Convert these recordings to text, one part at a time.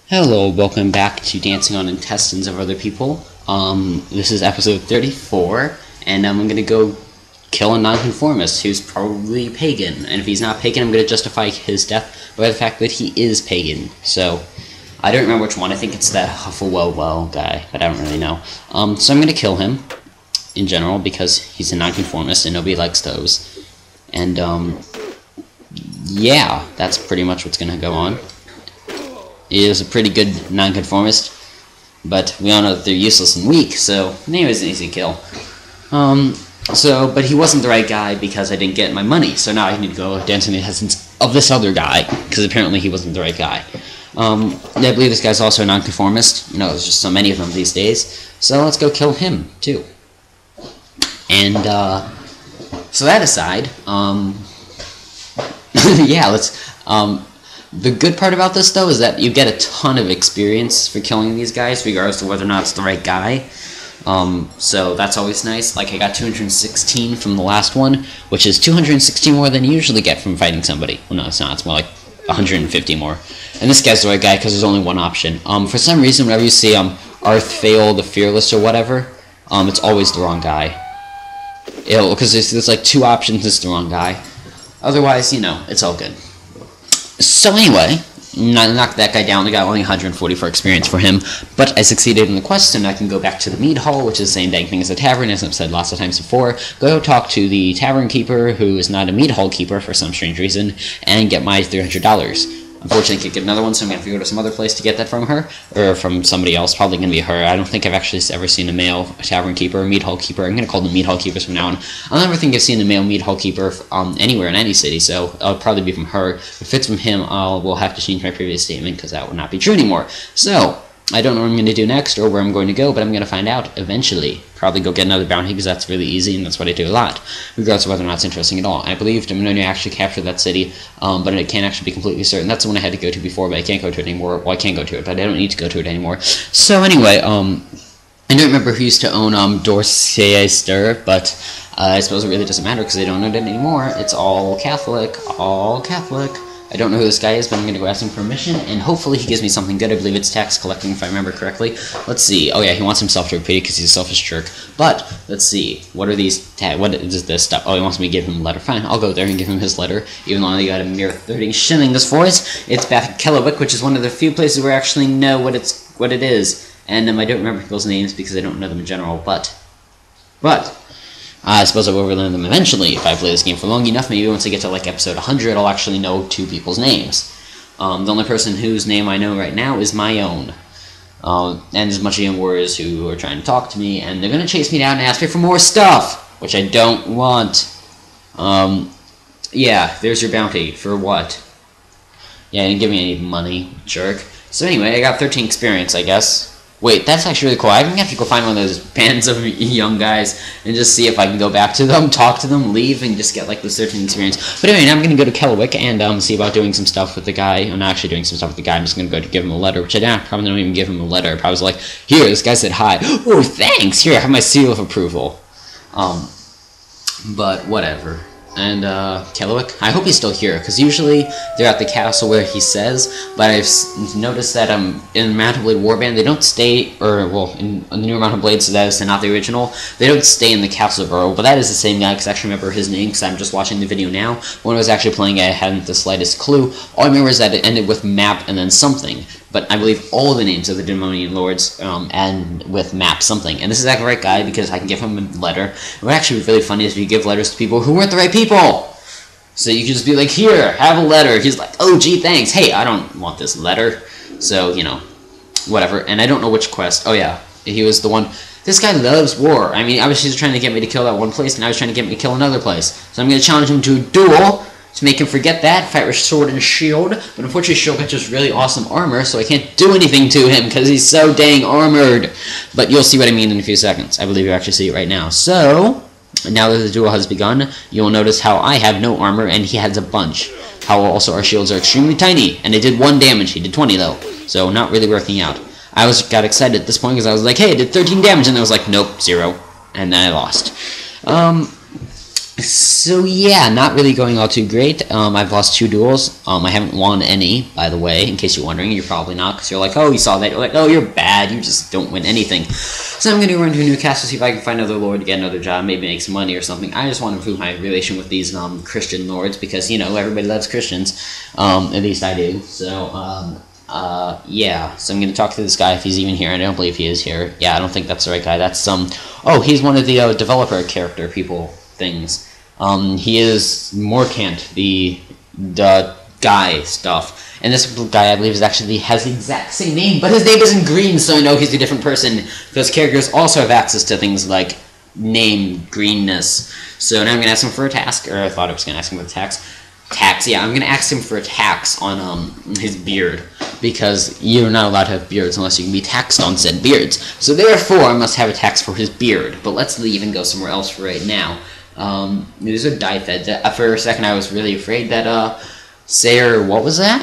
Hello, welcome back to Dancing on Intestines of Other People. This is episode 34, and I'm gonna go kill a nonconformist who's probably pagan. And if he's not pagan, I'm gonna justify his death by the fact that he is pagan. So, I don't remember which one. I think it's that Hufflewell guy, but I don't really know. So I'm gonna kill him, in general, because he's a nonconformist and nobody likes those. And, yeah, that's pretty much what's gonna go on. He is a pretty good nonconformist, but we all know that they're useless and weak, so he was an easy kill. But he wasn't the right guy because I didn't get my money, so now I need to go dance in the essence of this other guy, because apparently he wasn't the right guy. I believe this guy's also a nonconformist. You know, there's just so many of them these days, so let's go kill him, too. And, so that aside, yeah, let's, the good part about this, though, is that you get a ton of experience for killing these guys, regardless of whether or not it's the right guy. So that's always nice. Like, I got 216 from the last one, which is 216 more than you usually get from fighting somebody. Well, no, it's not. It's more like 150 more. And this guy's the right guy, because there's only one option. For some reason, whenever you see, Arthfail the Fearless or whatever, it's always the wrong guy. Because there's like two options, it's the wrong guy. Otherwise, you know, it's all good. So anyway, I knocked that guy down. I got only 144 experience for him, but I succeeded in the quest, and I can go back to the mead hall, which is the same dang thing as a tavern, as I've said lots of times before. Go talk to the tavern keeper, who is not a mead hall keeper for some strange reason, and get my $300. Unfortunately, I can't get another one, so I'm going to have to go to some other place to get that from her, or from somebody else, probably going to be her. I don't think I've actually ever seen a male tavern keeper or mead hall keeper. I'm going to call them mead hall keepers from now on. I don't ever think I've seen a male mead hall keeper anywhere in any city, so it'll probably be from her. If it's from him, we'll have to change my previous statement, because that would not be true anymore. So, I don't know what I'm going to do next, or where I'm going to go, but I'm going to find out eventually. Probably go get another bounty, because that's really easy, and that's what I do a lot, regardless of whether or not it's interesting at all. I believe I'm going to actually capture that city, but I can't actually be completely certain. That's the one I had to go to before, but I can't go to it anymore. Well, I can go to it, but I don't need to go to it anymore. So anyway, I don't remember who used to own Dorchester, but I suppose it really doesn't matter, because I don't own it anymore. It's all Catholic, all Catholic. I don't know who this guy is, but I'm going to go ask him permission, and hopefully he gives me something good. I believe it's tax collecting, if I remember correctly. Let's see. Oh, yeah, he wants himself to repay because he's a selfish jerk. But, let's see. What are these what is this stuff? Oh, he wants me to give him a letter. Fine, I'll go there and give him his letter, even though I only got a mere 30 shillings for it. It's Bath Kellowick, which is one of the few places where I actually know what it is. And I don't remember people's names because I don't know them in general, but... I suppose I will learn them eventually if I play this game for long enough. Maybe once I get to like episode 100, I'll actually know two people's names. The only person whose name I know right now is my own. And there's a bunch of young warriors who are trying to talk to me, and they're going to chase me down and ask me for more stuff, which I don't want. Yeah, there's your bounty. For what? Yeah, you didn't give me any money, jerk. So anyway, I got 13 experience, I guess. Wait, that's actually really cool. I'm going to have to go find one of those bands of young guys and just see if I can go back to them, talk to them, leave, and just get, like, this 13 experience. But anyway, now I'm going to go to Kellowick and see about doing some stuff with the guy. I'm not actually doing some stuff with the guy. I'm just going to go to give him a letter, which I probably don't even give him a letter. I probably was like, here, this guy said hi. Oh, thanks! Here, I have my seal of approval. But whatever. And, Kellowick, I hope he's still here, because usually they're at the castle where he says, but I've noticed that, in Mount&Blade Warband, they don't stay, or, well, in the newer Mount&Blade, so that is not the original, they don't stay in the castle borough, but that is the same guy, because I actually remember his name, because I'm just watching the video now. When I was actually playing, I hadn't the slightest clue. All I remember is that it ended with map and then something, but I believe all the names of the Demonian Lords, end with map something. And this is actually the right guy, because I can give him a letter. And what actually really funny is if you give letters to people who weren't the right people! So you can just be like, here, have a letter. He's like, oh, gee, thanks. Hey, I don't want this letter. So, you know, whatever. And I don't know which quest. Oh, yeah, he was the one. This guy loves war. I mean, obviously he's trying to get me to kill that one place, and now he's trying to get me to kill another place. So I'm going to challenge him to a duel to make him forget that, fight with sword and shield, but unfortunately Shield got just really awesome armor, so I can't do anything to him, because he's so dang armored. But you'll see what I mean in a few seconds. I believe you actually see it right now. So, now that the duel has begun, you'll notice how I have no armor, and he has a bunch. How also our shields are extremely tiny, and they did 1 damage, he did 20 though, so not really working out. I got excited at this point, because I was like, hey, I did 13 damage, and I was like, nope, 0, and then I lost. So yeah, not really going all too great. I've lost 2 duels. I haven't won any, by the way, in case you're wondering. You're probably not, because you're like, oh, you saw that. You're like, oh, you're bad. You just don't win anything. So I'm going to run to Newcastle, see if I can find another lord, get another job, maybe make some money or something. I just want to improve my relation with these Christian lords, because, you know, everybody loves Christians. At least I do. So, yeah. So I'm going to talk to this guy if he's even here. I don't believe he is here. Yeah, I don't think that's the right guy. That's, oh, he's one of the developer character people things. He is Morkant, the guy stuff. And this guy, I believe, has the exact same name, but his name isn't green, so I know he's a different person. Those characters also have access to things like name greenness. So now I'm going to ask him for a task, or I thought I was going to ask him for a tax. Yeah, I'm going to ask him for a tax on his beard, because you're not allowed to have beards unless you can be taxed on said beards. So therefore, I must have a tax for his beard. But let's leave and go somewhere else for right now. These are die fed. For a second, I was really afraid that, Sayer, what was that?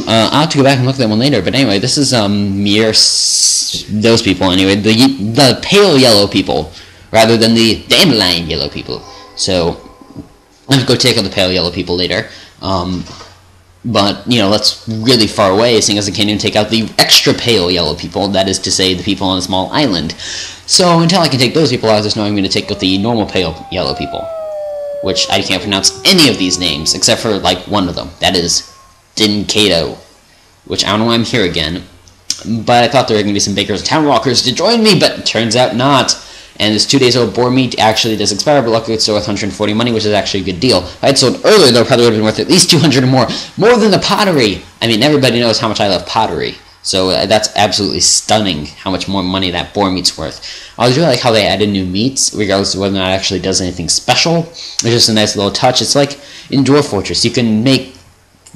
I'll have to go back and look at that one later, but anyway, this is, those people, anyway, the pale yellow people, rather than the dandelion yellow people. So, I'll have to go take out the pale yellow people later, but, you know, that's really far away, seeing as I can't even take out the extra pale yellow people, that is to say, the people on a small island. So, until I can take those people out, I just know I'm going to take out the normal pale yellow people, which I can't pronounce any of these names, except for, like, one of them. That is Dinkato, which I don't know why I'm here again, but I thought there were going to be some bakers and town walkers to join me, but it turns out not. And this 2 days old boar meat actually does expire, but luckily it's still worth 140 money, which is actually a good deal. If I had sold earlier, though, it probably would have been worth at least 200 or more. More than the pottery! I mean, everybody knows how much I love pottery. So that's absolutely stunning how much more money that boar meat's worth. I really like how they added new meats, regardless of whether or not it actually does anything special. It's just a nice little touch. It's like in Dwarf Fortress, you can make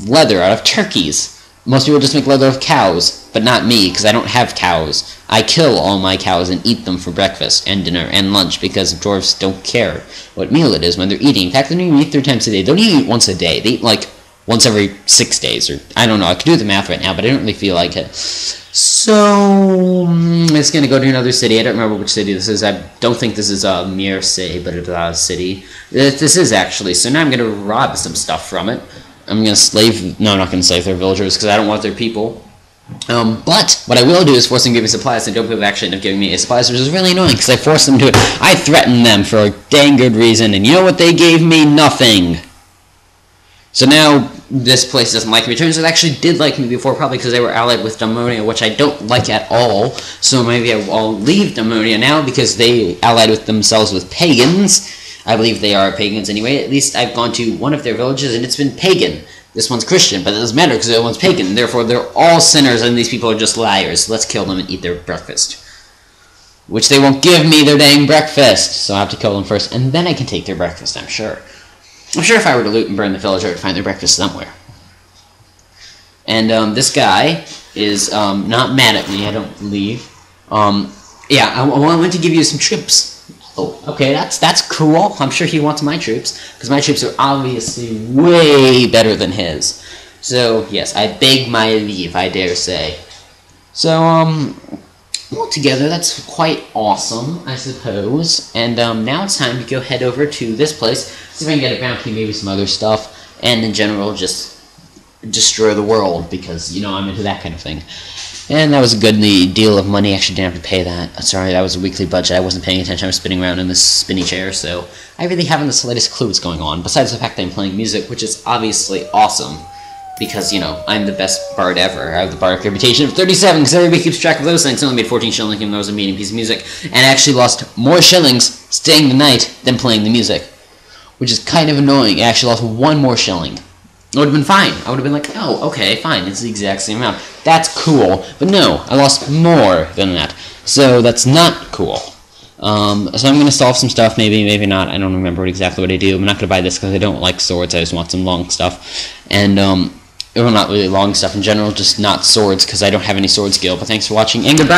leather out of turkeys. Most people just make leather of cows, but not me, because I don't have cows. I kill all my cows and eat them for breakfast and dinner and lunch, because dwarves don't care what meal it is when they're eating. In fact, they don't even eat 3 times a day. They don't even eat once a day. They eat, like, once every 6 days, or I don't know. I could do the math right now, but I don't really feel like it. So, it's going to go to another city. I don't remember which city this is. I don't think this is Mersey, but it's a city. This is, actually. So now I'm going to rob some stuff from it. I'm going to slave... No, I'm not going to slave their villagers, because I don't want their people. But what I will do is force them to give me supplies, and don't people actually end up giving me any supplies, which is really annoying, because I forced them to it. I threatened them for a dang good reason, and you know what they gave me? Nothing. So now, this place doesn't like me. It turns out it actually did like me before, probably because they were allied with Damonia, which I don't like at all. So maybe I'll leave Damonia now, because they allied with themselves with pagans. I believe they are pagans anyway. At least I've gone to one of their villages, and it's been pagan. This one's Christian, but it doesn't matter, because the other one's pagan. Therefore, they're all sinners, and these people are just liars. Let's kill them and eat their breakfast. Which they won't give me their dang breakfast. So I have to kill them first, and then I can take their breakfast, I'm sure. I'm sure if I were to loot and burn the village, I would find their breakfast somewhere. And this guy is not mad at me, I don't believe. Yeah, I want to give you some troops. Oh, okay, that's cool. I'm sure he wants my troops, because my troops are obviously way better than his. So, yes, I beg my leave, I dare say. So, altogether, that's quite awesome, I suppose. And now it's time to go head over to this place, see if I can get a bounty, maybe some other stuff, and in general, just destroy the world, because, you know, I'm into that kind of thing. And that was a good deal of money. Actually didn't have to pay that. Sorry, that was a weekly budget. I wasn't paying attention. I was spinning around in this spinny chair, so I really haven't the slightest clue what's going on, besides the fact that I'm playing music, which is obviously awesome, because, you know, I'm the best bard ever. I have the bardic reputation of 37, because everybody keeps track of those things. I only made 14 shillings, even though it was a medium piece of music, and I actually lost more shillings staying the night than playing the music, which is kind of annoying. I actually lost 1 more shilling. It would have been fine. I would have been like, oh, okay, fine, it's the exact same amount. That's cool. But no, I lost more than that. So that's not cool. So I'm going to solve some stuff, maybe not. I don't remember exactly what I do. I'm not going to buy this because I don't like swords. I just want some long stuff. And, well, not really long stuff in general, just not swords, because I don't have any sword skill. But thanks for watching, and goodbye.